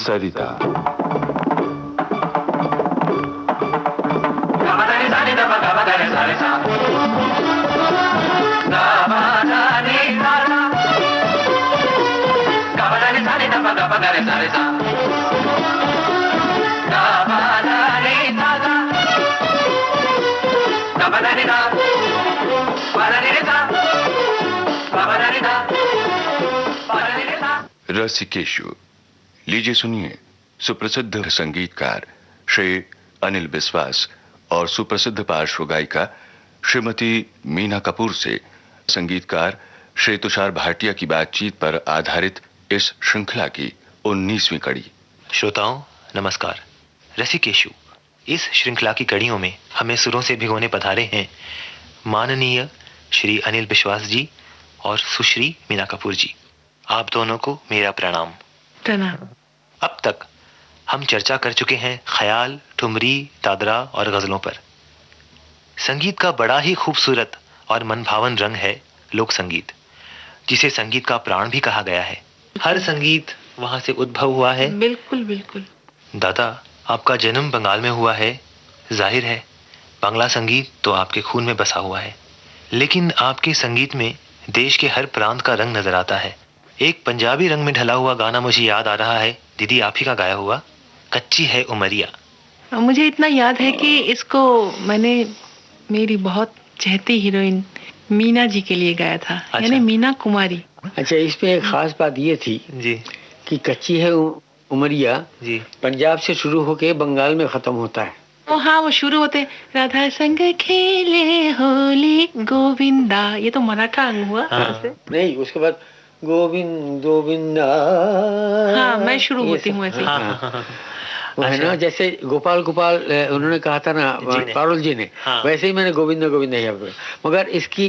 सरिता। रसिकेशु। लीजिए सुनिए सुप्रसिद्ध संगीतकार श्री अनिल बिस्वास और सुप्रसिद्ध पार्श्व गायिका श्रीमती मीना कपूर से संगीतकार श्री तुषार भाटिया की बातचीत पर आधारित इस श्रृंखला की 19वीं कड़ी। श्रोताओं नमस्कार। रसिकेशु इस श्रृंखला की कड़ियों में हमें सुरों से भिगोने पधारे हैं माननीय श्री अनिल बिस्वास जी और सुश्री मीना कपूर जी। आप दोनों को मेरा प्रणाम। प्रणाम। अब तक हम चर्चा कर चुके हैं ख्याल, ठुमरी, दादरा और गजलों पर। संगीत का बड़ा ही खूबसूरत और मनभावन रंग है लोक संगीत, जिसे संगीत का प्राण भी कहा गया है। हर संगीत वहां से उद्भव हुआ है। बिल्कुल बिल्कुल। दादा, आपका जन्म बंगाल में हुआ है, जाहिर है बांग्ला संगीत तो आपके खून में बसा हुआ है, लेकिन आपके संगीत में देश के हर प्रांत का रंग नजर आता है। एक पंजाबी रंग में ढला हुआ गाना मुझे याद आ रहा है, दीदी आप ही का गाया हुआ, कच्ची है उमरिया। मुझे इतना याद है कि इसको मैंने मेरी बहुत चहती हीरोइन मीना जी के लिए गाया था। अच्छा। यानी मीना कुमारी। अच्छा, इसमें एक खास बात ये थी जी कि कच्ची है उमरिया जी पंजाब से शुरू होके बंगाल में खत्म होता है। हाँ, वो शुरू होते राधा संग खेले होली गोविंदा, ये तो मराठा अंग हुआ। हाँ। नहीं, उसके बाद गोविंद गोविंदा। हाँ, मैं शुरू होती हूँ ऐसे। हाँ। वो है ना, जैसे गोपाल गोपाल उन्होंने कहा था ना पारुल जी ने, हाँ। वैसे ही मैंने गोविंदा गोविंदा ही आपको। मगर इसकी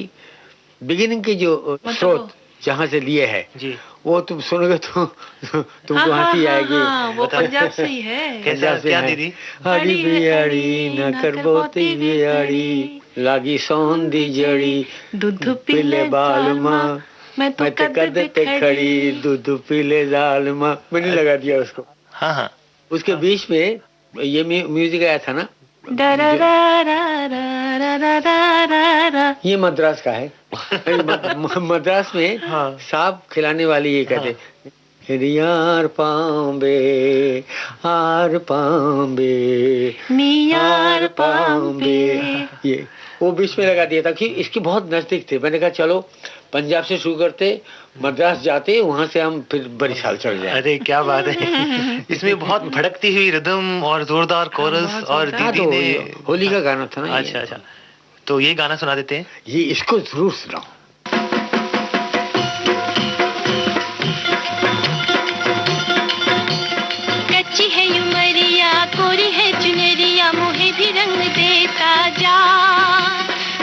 बिगिनिंग की जो स्रोत जहाँ से लिए है जी, वो तुम सुनोगे तो तुमको हंसी आएगी। वो पंजाब से ही है। कैसा क्या दीदी? हरी बिहारी न कर बोती बिहारी लागी सौंदी जड़ी दूध पीले बालमा मैं तो कद पे खड़ी दूध पीले दालमा। मैंने लगा दिया उसको। हाँ हाँ। उसके बीच में ये म्यूजिक आया था ना, ये मद्रास का है। मद्रास में सांप खिलाने वाली ये कहते यार पांबे हार पांबे नियार पांबे, ये वो बीच में लगा दिया था कि इसके बहुत नजदीक थे। मैंने कहा चलो पंजाब से शुरू करते, मद्रास जाते, वहां से हम फिर बड़ी साल चल जाए। अरे क्या बात है। इसमें बहुत भड़कती हुई रिदम और जोरदार कोरस और दीदी ने होली का गाना था ना। अच्छा अच्छा, तो ये गाना सुना देते हैं। ये इसको जरूर सुनाओ। कच्ची है उमरिया कोरी है चुनरिया मोहे भी रंग देता जा,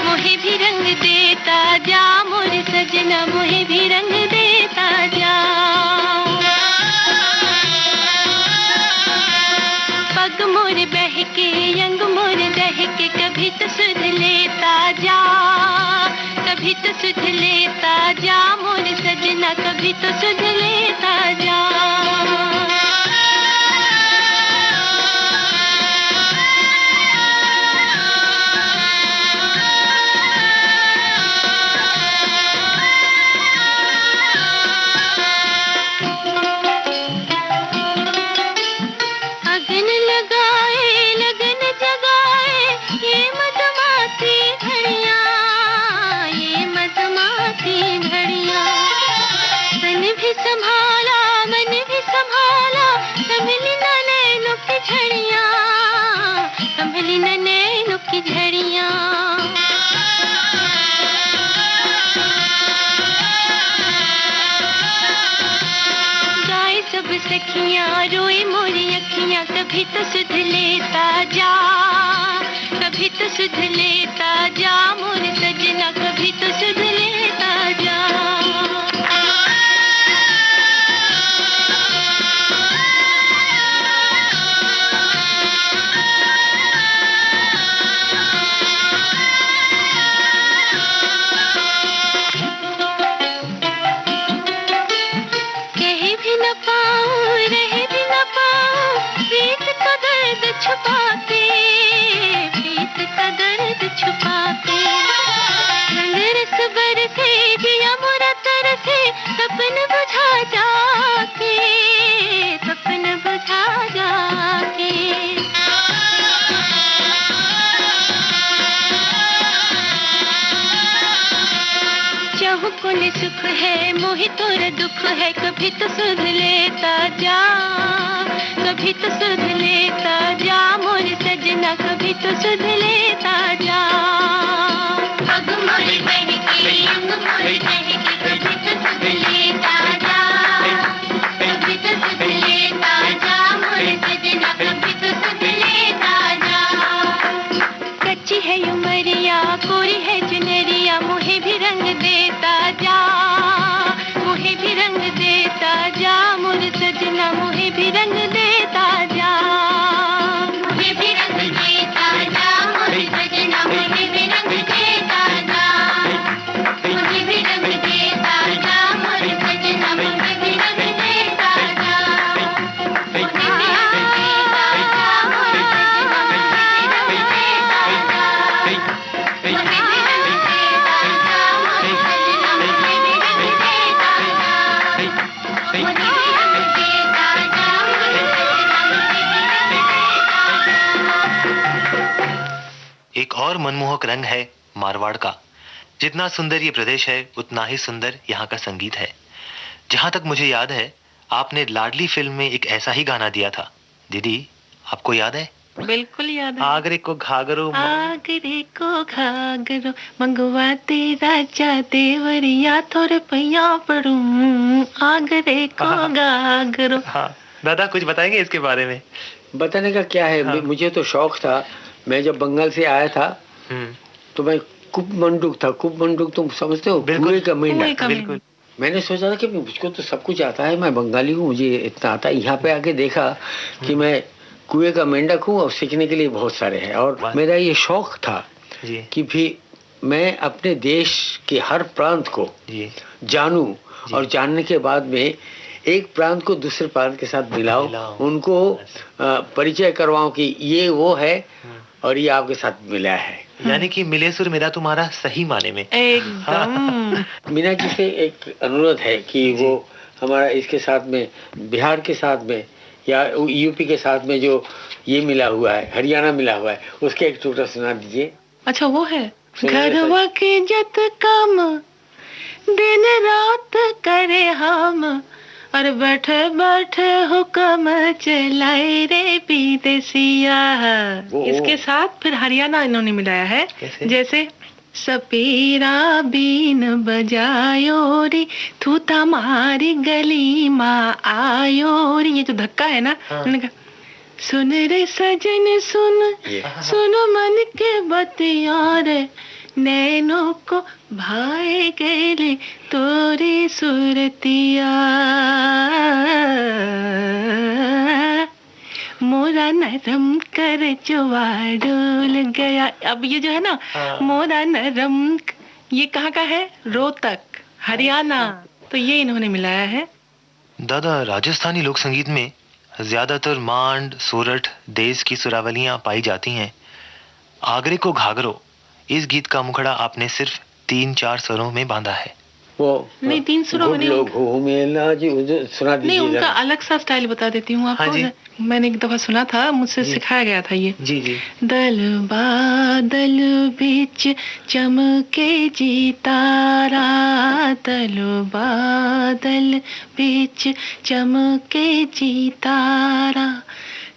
मोहे भी रंग देता जा मोर सजना मोहे भी रंग देता जा। पग मोर बहके अंग मोर दहके कभी तो सुध लेता जा, कभी तो सुध लेता जा मोर सजना कभी तो सुध लेता जा। अगन लगाए लगन जगाए ये मधुमाती घड़ियां, ये मधुमाती घड़ियां। तन भी संभाला मन भी संभाला संभली न नैनों की झड़ियां, संभली न नैनों की झड़ियां। गाए सब सखियां रोए मोरी अखियां कभी तो सुध लेता जा, कभी तो सुध लेता जा मोर सजना कभी तो सुध लेता जा। कह भी न पाऊं रह भी न पाऊं छुपा के, प्रीत का दर्द छुपा के, रंग रस बरसे दिया मोरा तरसे, सपन बुझा जाके, सपन बुझा जाके। चहुकुन सुख है मोहि तोर दुख है, कभी तो सुध लेता जा, कभी तो सुध लेता जा मोर सजना, कभी तो सुध लेता जा। अग मोर बहकी अंग मोर बहकी, कभी तो सुध लेता जा, कभी तो सुध लेता जा मोर सजना, कभी तो सुध लेता जा। कच्ची है उमरिया कोरी है चुनरिया, मोहे भी रंग देता जा, मोहे भी रंग देता जा मोर सजना, मोहे भी रंग देता जा, मोहे भी रंग देता जा मोर सजना, मोहे भी रंग देता जा, मोहे भी रंग देता जा मोर सजना, मोहे भी रंग देता जा, मोहे भी रंग देता जा मोर सजना, मोहे भी रंग देता एक और मनमोहक रंग है मारवाड़ का। जितना सुंदर ये प्रदेश है उतना ही सुंदर यहाँ का संगीत है। जहाँ तक मुझे याद है आपने लाडली फिल्म में एक ऐसा ही गाना दिया था। दीदी आपको याद है? बिल्कुल याद है। आगरे को घाघरो, आगरे को घाघरो मंगवाते राजा देवरिया, थोड़े पैया पड़ूं आगरे को घाघरो। हाँ दादा कुछ बताएंगे इसके बारे में? बताने का क्या है, हाँ। मुझे तो शौक था। मैं जब बंगाल से आया था तो मैं कुपमंडुक था। कुपमंडुक तुम समझते हो? कुएं का मेंढा। बिल्कुल। मैंने सोचा था कि मुझको तो सब कुछ आता है, मैं बंगाली हूँ, मुझे इतना आता है। यहाँ पे आके देखा कि मैं कुएं का मेंढक हूँ और सीखने के लिए बहुत सारे हैं। और मेरा ये शौक था कि भी मैं अपने देश के हर प्रांत को जानूं और जानने के बाद में एक प्रांत को दूसरे प्रांत के साथ मिलाओ, उनको परिचय करवाओ कि ये वो है और ये आपके साथ मिला है। यानी कि मिले सुर मेरा तुम्हारा सही माने में। एकदम। मीना जी से एक अनुरोध है कि वो हमारा इसके साथ में, बिहार के साथ में या यूपी के साथ में जो ये मिला हुआ है, हरियाणा मिला हुआ है, उसके एक टुकड़ा सुना दीजिए। अच्छा वो है। घरवा के जत काम दिन रात करे हम, और बैठे बैठे हुक्म चलाए रे विदेशिया। इसके साथ फिर हरियाणा इन्होंने मिलाया है। जैसे सपेरा बीन बजायो री, तू तमारी गली माँ आयो री। ये जो धक्का है ना, सुन रे सजन सुन, सुनो मन के बतिया रे, नैनों को भाए गेले तोरे सुरतिया, मोरा नरम कर जुआ डोल गया। अब ये जो है ना, मोरा नरम, ये कहाँ का है? रोहतक, हरियाणा। तो ये इन्होंने मिलाया है। दादा राजस्थानी लोक संगीत में ज्यादातर मांड, सोरठ, देश की सुरावलियां पाई जाती हैं। आगरे को घाघरो, इस गीत का मुखड़ा आपने सिर्फ 3-4 स्वरों में बांधा है। वो नहीं 3 सुरों में नहीं, सुना दीजिए। नहीं उनका अलग सा स्टाइल बता देती हूँ आपको। हाँ मैंने एक दफा सुना था, मुझसे सिखाया गया था ये। जी जी। दल बादल बीच चमके जी तारा, दल बादल बीच चमके जी तारा,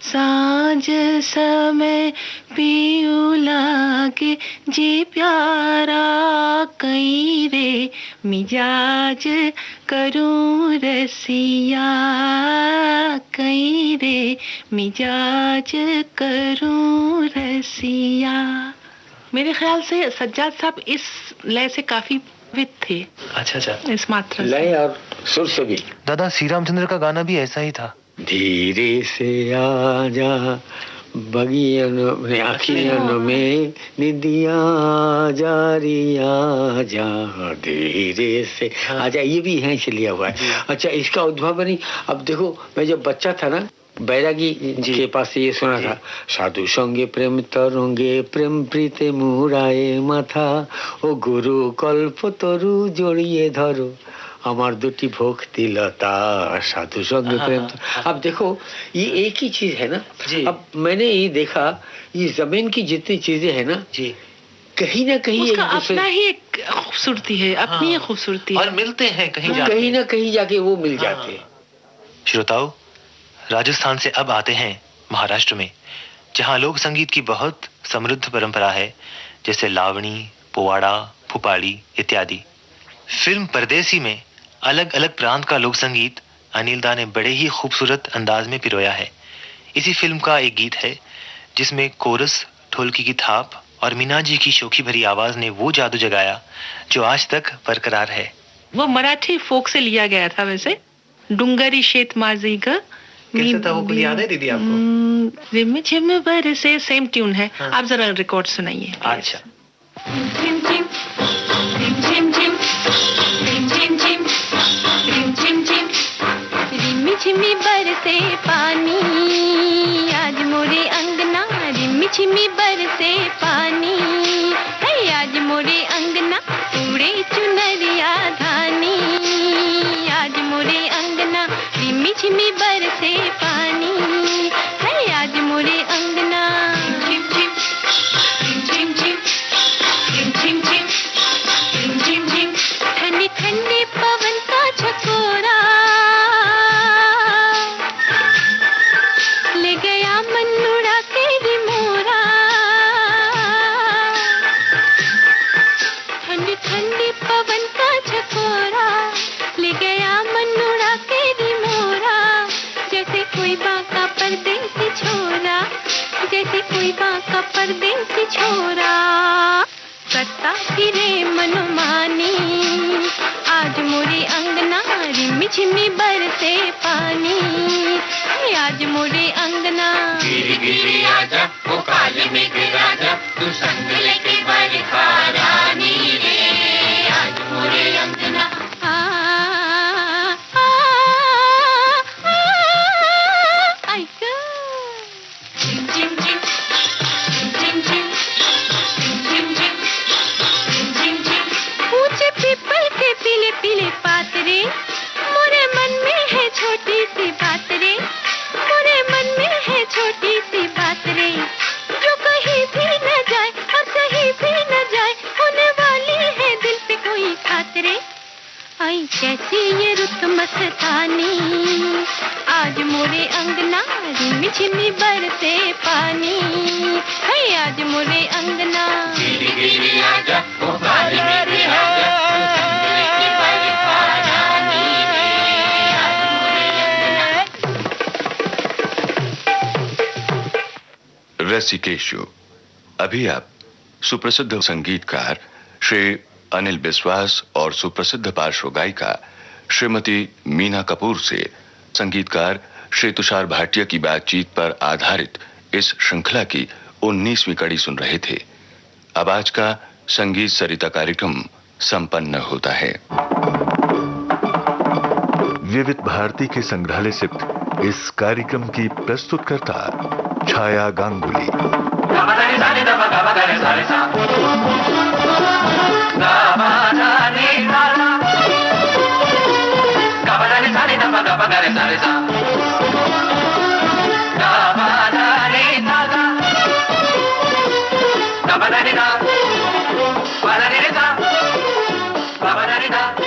सांझ समय पीऊ लागे जी प्यारा, कई रे मिजाज करूं रसिया, कई रे मिजाज करूं रसिया। मेरे ख्याल से सज्जाद साहब इस लय से काफी विद थे। अच्छा। इस मात्रा लय और सुर से भी। दादा श्री रामचंद्र का गाना भी ऐसा ही था। धीरे से आजा बगियन में, आखियन में निदिया जारिया जा, धीरे से आजा, ये भी यहीं से लिया हुआ है। अच्छा, इसका उद्भव नहीं। अब देखो, मैं जब बच्चा था ना, बैरागी के पास से ये सुना था, साधु संगे प्रेम तरंगे प्रेम प्रीते मुराए माथा, ओ गुरु कल्प तरु जड़िए धरो हमार दुटी भक्ति लता, साधु संगे प्रेम। अब देखो ये एक ही चीज है ना। अब मैंने ये देखा, ये जमीन की जितनी चीजें है ना जी, कहीं ना कहीं उसका अपना ही एक खूबसूरती है, अपनी खूबसूरती और मिलते हैं कहीं ना कहीं जाके वो मिल जाते हैं। श्रोताओं, राजस्थान से अब आते हैं महाराष्ट्र में, जहां लोक संगीत की बहुत समृद्ध परंपरा है, जैसे लावणी, पोवाड़ा, फुपाड़ी इत्यादि। फिल्म परदेसी में अलग अलग प्रांत का लोक संगीत अनिल दा ने बड़े ही खूबसूरत अंदाज में पिरोया है। इसी फिल्म का एक गीत है जिसमें कोरस, ढोलकी की थाप और मीना जी की शोखी भरी आवाज ने वो जादू जगाया जो आज तक बरकरार है। वो मराठी फोक से लिया गया था वैसे, डुंगरी शेत माझी का। कैसे था वो, कुछ याद है दीदी आपको? रिम झिम बरसे, सेम ट्यून है। आप जरा रिकॉर्ड सुनाइए। अच्छा। झिम झिम झिम झिम झिम झिम झिम झिम झिम रिमी झिमी बरसे पानी, आज मोरे अंगना रिमी झिमी बरसे पानी, आज मोरे अंगना उड़े चुनरिया धानी, आज मोरे अंगना रिमी झिमी बरसे पानी, आज मोरे अंगना। झिम झिम झिम झिम झिम झिम झिम झिम ठंडी ठंडी पवन का झकोरा ले गया मन उड़ा के रिमोरा, ठंडी ठंडी पवन का झकोरा ले गया मन उड़ा के रिमोरा, जैसे कोई बाका परदेसी छोरा, जैसे कोई बाका परदेसी छोरा, करता फिरे मनमानी, आज मोरे अंगना रिमी झिमी बरसे पानी, आज मोरे अंगना। गिरी गिरी आजा ओ काले मेघ राजा, तू संग लेके बरखा रानी रे, आज मोरे अंगना। झिम झिम झिम झिम झिम झिम झिम झिम झिम ऊंचे पीपल के पीले पीले पातरे, मोरे मन में है छोटी सी बात रे, मोरे मन में है छोटी सी बात रे, जो कहीं भी न जाए और कहीं भी न जाए, होने वाली है दिल पे कोई खातरे। आई कैसी ये रुत मस्तानी, आज मोरे अंगना रिमी झिमी बरसे पानी, है आज मोरे अंगना। गिरी गिरी आजा ओ काले मेघ राजा, तू संग लेके बरखा रानी रे, आज मोरे अंगना। रसिकेशु। अभी आप सुप्रसिद्ध संगीतकार श्री अनिल बिस्वास और सुप्रसिद्ध पार्श्व गायिका श्रीमती मीना कपूर से संगीतकार श्री तुषार भाटिया की बातचीत पर आधारित इस श्रृंखला की 19वीं कड़ी सुन रहे थे। अब आज का संगीत सरिता कार्यक्रम संपन्न होता है। विविध भारती के संग्रहालय से इस कार्यक्रम की प्रस्तुतकर्ता छाया गांगुली। Ba-da-da-da